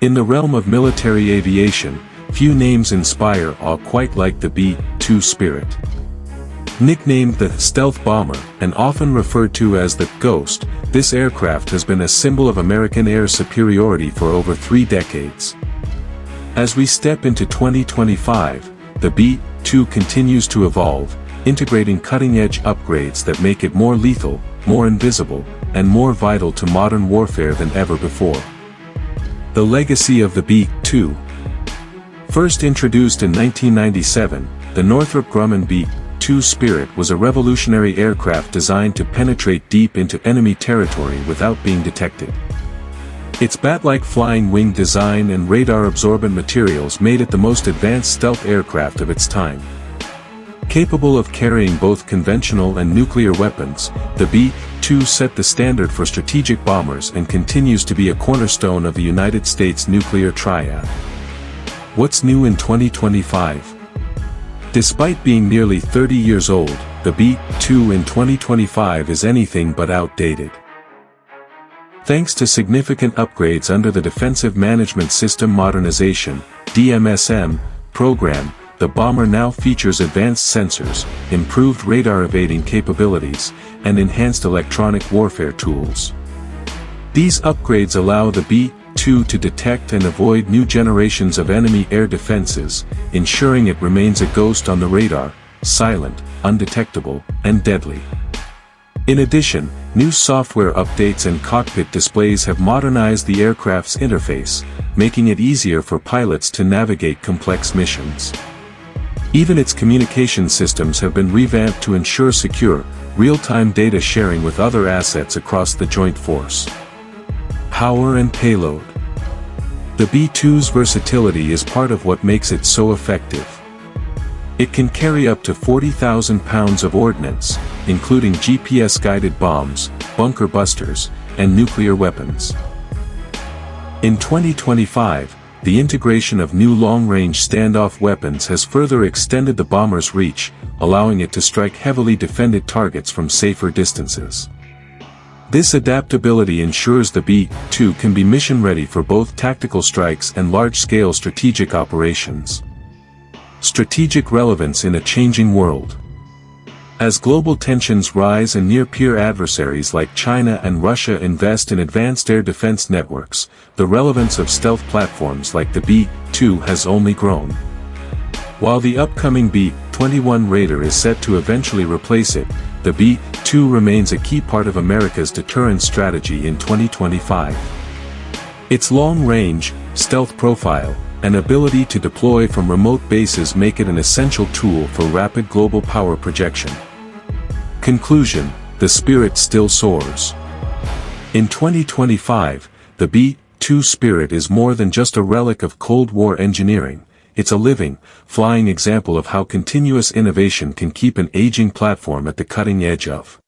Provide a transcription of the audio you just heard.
In the realm of military aviation, few names inspire awe quite like the B-2 Spirit. Nicknamed the stealth bomber, and often referred to as the Ghost, this aircraft has been a symbol of American air superiority for over 3 decades. As we step into 2025, the B-2 continues to evolve, integrating cutting-edge upgrades that make it more lethal, more invisible, and more vital to modern warfare than ever before. The legacy of the B-2. First introduced in 1997, the Northrop Grumman B-2 Spirit was a revolutionary aircraft designed to penetrate deep into enemy territory without being detected. Its bat-like flying wing design and radar-absorbent materials made it the most advanced stealth aircraft of its time. Capable of carrying both conventional and nuclear weapons, the B-2 set the standard for strategic bombers and continues to be a cornerstone of the United States nuclear triad. What's new in 2025? Despite being nearly 30 years old, the B-2 in 2025 is anything but outdated. Thanks to significant upgrades under the Defensive Management System Modernization (DMSM) program, the bomber now features advanced sensors, improved radar evading capabilities, and enhanced electronic warfare tools. These upgrades allow the B-2 to detect and avoid new generations of enemy air defenses, ensuring it remains a ghost on the radar, silent, undetectable, and deadly. In addition, new software updates and cockpit displays have modernized the aircraft's interface, making it easier for pilots to navigate complex missions. Even its communication systems have been revamped to ensure secure, real-time data sharing with other assets across the joint force. Power and payload. The B-2's versatility is part of what makes it so effective. It can carry up to 40,000 pounds of ordnance, including GPS-guided bombs, bunker busters, and nuclear weapons. In 2025, the integration of new long-range standoff weapons has further extended the bomber's reach, allowing it to strike heavily defended targets from safer distances. This adaptability ensures the B-2 can be mission-ready for both tactical strikes and large-scale strategic operations. Strategic relevance in a changing world. As global tensions rise and near-peer adversaries like China and Russia invest in advanced air defense networks, the relevance of stealth platforms like the B-2 has only grown. While the upcoming B-21 Raider is set to eventually replace it, the B-2 remains a key part of America's deterrence strategy in 2025. Its long-range, stealth profile, and ability to deploy from remote bases make it an essential tool for rapid global power projection. Conclusion: the Spirit still soars. In 2025, the B-2 Spirit is more than just a relic of Cold War engineering. It's a living, flying example of how continuous innovation can keep an aging platform at the cutting edge of